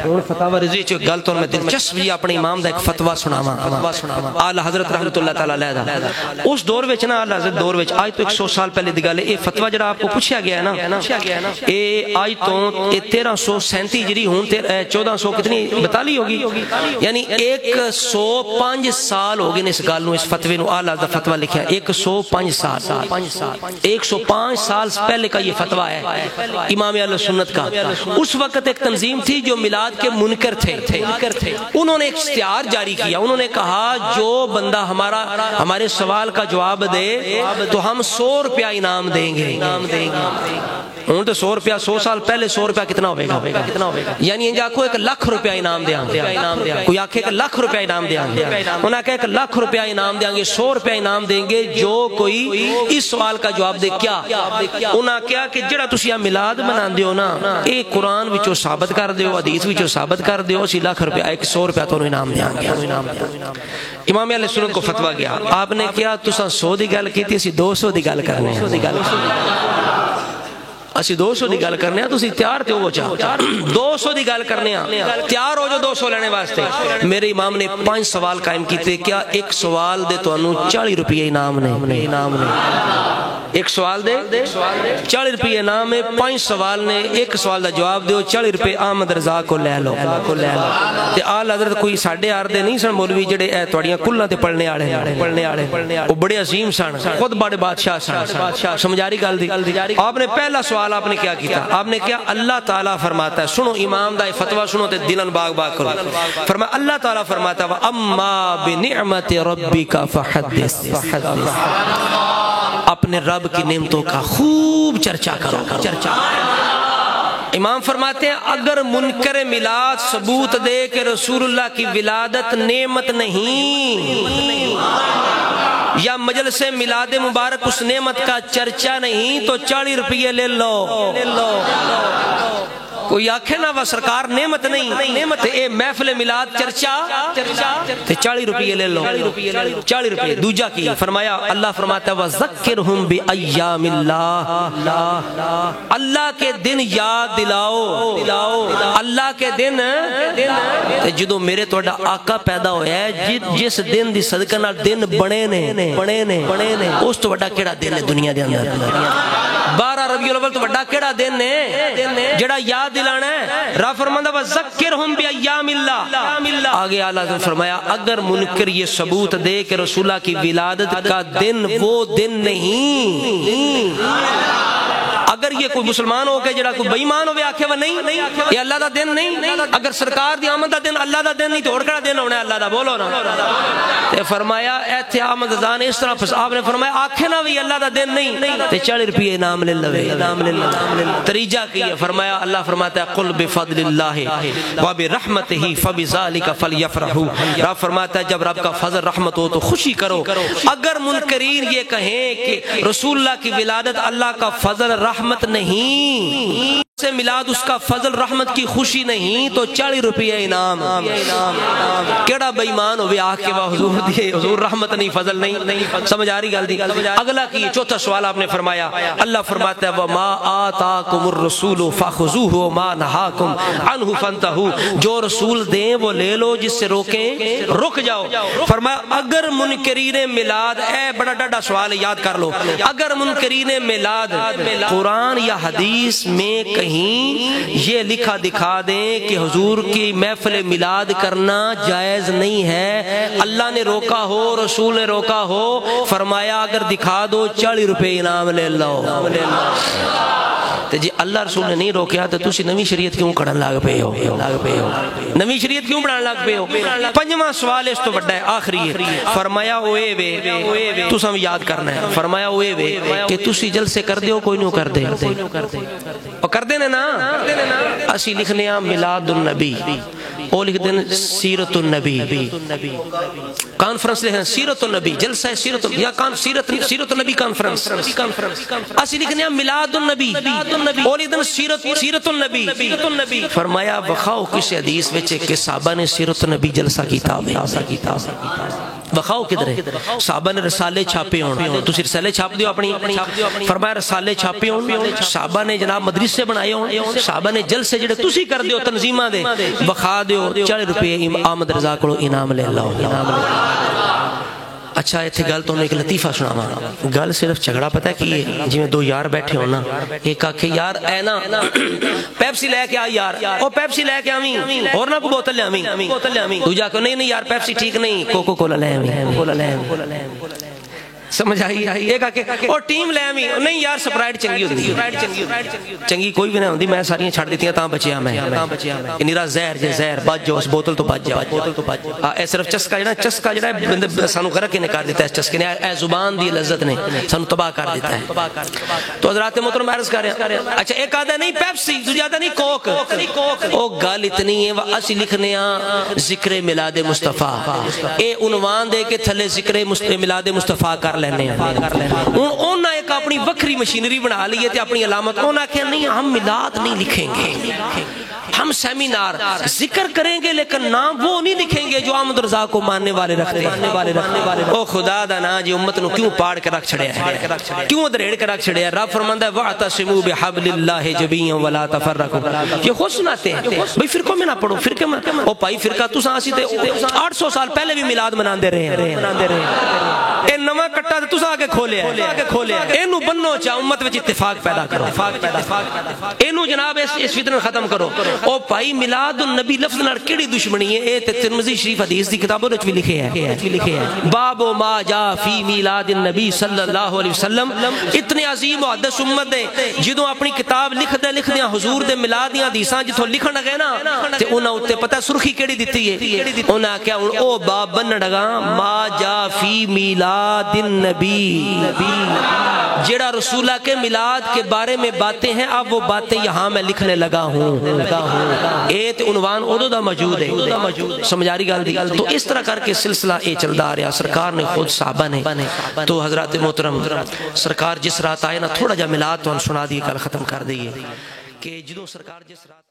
ہن فتاوی رضوی چ گل تو میں دلچسپ جی اپنے امام دا ایک فتوی سناواں اعلی حضرت رحمتہ اللہ تعالی علیہ دا اس دور وچ نا اعلی حضرت دور وچ آج تو 100 سال پہلے دی گل ہے یہ فتوی جڑا آپ کو پوچھا گیا ہے نا اے آج تو 1337 ہجری ہن 1400 کتنی 42 ہوگی یعنی 105 سال ہو گئے اس گل نو اس فتوی نو اعلی حضرت فتوی لکھا 105 سال 105 سال پہلے کا یہ فتوی ہے امام اہل سنت کا۔ اس وقت ایک تنظیم تھی جو میلاد کے منکر تھے، انہوں نے ایک اشتہار جاری کیا، انہوں نے کہا جو بندہ ہمارے سوال کا جواب دے تو ہم 100 روپیہ انعام دیں گے۔ ہوں تو 100 روپیہ 100 سال پہلے 100 روپیہ کتنا ہوگا یعنی انجا کو 1 لاکھ روپیہ انعام دیاں گے، کوئی آکھے 1 لاکھ روپیہ انعام دیاں گے، انہوں نے کہا 1 لاکھ روپیہ انعام دیاں گے، 100 روپیہ انعام دیں گے جو کوئی اس سوال کا جواب دے۔ کیا انہوں نے کہا کہ جڑا تسی میلاد منان دیو نا اے قرآن وچوں ثابت کر دیو، حدیث وچوں ثابت کر دیو، اسی 1 لاکھ روپیہ 100 روپیہ تو انعام دیاں گے۔ امام اہل سنت کو فتویٰ گیا، آپ نے کیا تساں 100 دی گل کی تھی، اسی 200 دی گل کرنے ہیں، اسی 200 دی گل کرنے ہیں، تو اسی تیار تھے وہ چاہ 200 دی گل کرنے ہیں، تیار ہو جو 200 لینے واسطے۔ میرے امام نے 5 سوال قائم کیتے، کیا ایک سوال دے تو انہوں 40 روپیہ انعام نے، ایک سوال دے 40 روپیہ انعام ہے، 5 سوال نے، ایک سوال دا جواب دیو 40 روپیہ احمد رضا کو لے لو۔ تے آل حضرت کوئی ساڑھے آردے نہیں سن مولوی جڑے اے توڑیاں کلنا تے پڑھنے آڑے، وہ بڑے عظیم سن، خود بڑے بادشاہ سن، سمجھاری گل دی۔ آپ نے پہلا سوال آپ نے کیا کیتا، آپ نے کیا اللہ تعالیٰ فرماتا ہے، سنو امام دا فتویٰ سنو تے دلن باغ باغ کرو، فرمایا اللہ تعالیٰ فرماتا ہے وَأَمَّا بِنِعْمَةِ رَبِّكَ فَحَدِّثْ، اپنے رب کی نعمتوں کا خوب چرچا کرو۔ امام فرماتے ہیں اگر منکر میلاد ثبوت دے کہ رسول اللہ کی ولادت نعمت نہیں یا مجلس میلاد مبارک اس نعمت کا چرچا نہیں تو 40 روپیہ لے لو۔ کوئی آکھے نا وہ سرکار نعمت نہیں تے اے محفل میلاد چرچا تے 40 روپیہ لے لو، 40 روپیہ۔ دوجا کی فرمایا اللہ فرماتا ہے وَذَكِّرْهُمْ بِأَيَّامِ اللَّهِ، اللہ کے دن یاد دلاؤ، اللہ کے دن جدو میرے توڑا آقا پیدا ہویا ہے جس دن دی صدقہ نال دن بڑے نے اس تو بڑا کیڑا دن ہے دنیا دے اندر؟ 12 ربیع الاول تو بڑا کیڑا دن ہے جڑا یاد دلانا ہے؟ رب فرماتا ہے وَذَكِّرْهُمْ بِأَيَّامِ اللَّهِ۔ آگے اللہ نے فرمایا اگر منکر یہ ثبوت دے کہ رسول اللہ کی ولادت کا دن وہ دن نہیں، اگر یہ کوئی مسلمان ہو کے جڑا کوئی بےمان ہوئے آکھے وہ نہیں یہ اللہ دا دن نہیں، اگر سرکار دی آمد دا دن اللہ دا دن نہیں تو اور کڑا دن ہونا ہے اللہ دا؟ بولو نا۔ تے فرمایا ایتھے آمد دان اس طرح آپ نے فرمایا آکھے نا بھی اللہ دا دن نہیں تے 40 روپیہ انعام لے لو۔ تریجہ کی ہے فرمایا اللہ فرماتا ہے قل بفضل اللہ وبرحمتہ فبذالک فلیفرحوا، رب فرماتا ہے جب رب کا فضل رحمت ہو تو خوشی کرو۔ اگر منکرین یہ کہیں کہ رسول اللہ کی ولادت اللہ کا فضل رحمت نہیں، سے میلاد اس کا فضل رحمت کی خوشی نہیں تو 40 روپیہ انعام۔ کیڑا بے ایمان ہوئے آکھ کے وہ حضور دیئے حضور رحمت نہیں فضل نہیں، سمجھ آ رہی گل دی؟ اگلا کی چوتھا سوال آپ نے فرمایا اللہ فرماتا ہے وَمَا آتَاكُمُ الرَّسُولُ فَخُذُوهُ وَمَا نَهَاكُمْ عَنْهُ فَانْتَهُوا، جو رسول دیں وہ لے لو، جس سے روکیں رک جاؤ۔ فرمایا اگر منکرین میلاد، اے بڑا ڈاڈا سوال یاد کر لو، اگر منکرین میلاد قرآن یا حدیث میں یہ لکھا دکھا دیں کہ حضور کی محفل میلاد کرنا جائز نہیں ہے، اللہ نے روکا ہو رسول نے روکا ہو، فرمایا اگر دکھا دو 40 روپے انعام لے لو۔ جی اللہ رسول نے نہیں روکیا تو تسی نوی شریعت کیوں کڑھن لگ پے ہو؟ نوی شریعت کیوں بڑھان لگ پے ہو؟ پنجواں سوال اس تو بڑا ہے آخری ہے، فرمایا اوے وے تو سم یاد کرنا ہے، فرمایا اوے وے کہ تسی جلسے کر دیو کوئی نہیں کر دے اور کر دینے نا، اسی لکھنے ہیں میلاد النبی، وہ لکھ دیں سیرت النبی، کانفرنس لکھیں سیرت النبی، جلسہ سیرت یا سیرت النبی کانفرنس، اسی لکھنے ہیں میلاد النبی، وہ لکھ دیں سیرت النبی۔ فرمایا بخاؤ کسی حدیث وچے کہ صحابہ نے سیرت النبی جلسہ کیتا، وخاؤ کدھر ہے صحابہ نے رسالے چھاپے ہون تسی رسالے چھاپ دیو اپنی فرمایا رسالے چھاپے ہون صحابہ نے جناب مدرسے بنائے ہون صحابہ نے جلسے جڑے تسی کر دیو تنظیمہ دے وخا دیو 40 روپے احمد رضا کو انعام لے اللہ انعام لے اچھا ایتھے گل تو ایک لطیفہ سناواں گل صرف جھگڑا پتہ کی ہے جی میں دو یار بیٹھے ہونا ایک آکھے یار اے نا پیپسی لے کے آ یار او پیپسی لے کے آویں اور نہ کو بوتل لے آویں دوجا کہ نہیں یار پیپسی ٹھیک نہیں کوکو کولا لے آویں سمجھ آئی ایک آکے اور ٹیم لے آمی نہیں یار سپرائٹ چنگی ہوتی ہے چنگی کوئی بھی نہیں ہوتی میں ساریاں چھڑ دیتی ہیں تاں بچیا میں نیرا زہر جے زہر بچ جو اس بوتل تو بچ جا اے صرف چسکا جڑا ہے سانو غرق ہی نکار دیتا ہے اس چسکے نے اے زبان دی لذت نے سانو تباہ کر دیتا ہے تو حضرات محترم عرض کر رہے ہیں اچھا ایک آدھا نہیں پیپسی دوسری آدھا نہیں کوک او گل اتنی ہے اسی لکھنے ہیں ذکر میلاد مصطفیٰ اے عنوان دے کے تھلے ذکر میلاد مصطفیٰ کر لینے انہاں ایک اپنی وکری مشینری بنا لیے تھے اپنی علامت انہاں کہا نہیں ہم میلاد نہیں لکھیں گے ہم سیمینار ذکر کریں گے لیکن نام وہ نہیں لکھیں گے جو احمد رضا کو ماننے والے رکھتے ہیں او خدا دا نا جی امت نو کیوں پاڑ کے رکھ چھڑیا ہے کیوں دریڑ کے رکھ چھڑیا ہے رب فرماندا ہے وَاعْتَصِمُوا بِحَبْلِ اللَّهِ جَمِيعًا وَلَا تَفَرَّقُوا یہ خود سناتے ہیں بھئی فرقوں میں نہ پڑھو فرقے میں او بھائی فرقہ تو سانسی تے 800 سال پہلے بھی میلاد مناندے رہے ہیں اے نواں کٹا تے تساں کے کھولیا ہے اینو بنو چا امت وچ اتفاق پیدا کرو اینو جناب اس فتنہ ختم کرو او بھائی میلاد النبی لفظ نال کیڑی دشمنی ہے اے تے ترمذی شریف حدیث دی کتابوں وچ بھی لکھے ہے باب ما جا فی میلاد النبی صلی اللہ علیہ وسلم اتنے عظیم محدث امت نے جدوں اپنی کتاب لکھ دے حضور دے میلاد دیاں حدیثاں جتھوں لکھن لگے نا تے انہاں اوتے پتہ سرخی کیڑی دتی ہے انہاں کیا او باب بن لگا ما جا فی میلاد النبی جڑا رسولہ کے میلاد کے بارے میں باتیں ہیں اب وہ باتیں یہاں میں لکھنے لگا ہوں ایت عنوان اودو دا موجود ہے سمجھاری گل دی تو اس طرح کر کے سلسلہ اے چلدا رہا سرکار نے خود صحابہ نے تو حضرات محترم سرکار جس رات آئے نا تھوڑا جا میلاد تو ہم سنا دیے کل ختم کر دیئے کہ جدوں سرکار جس رات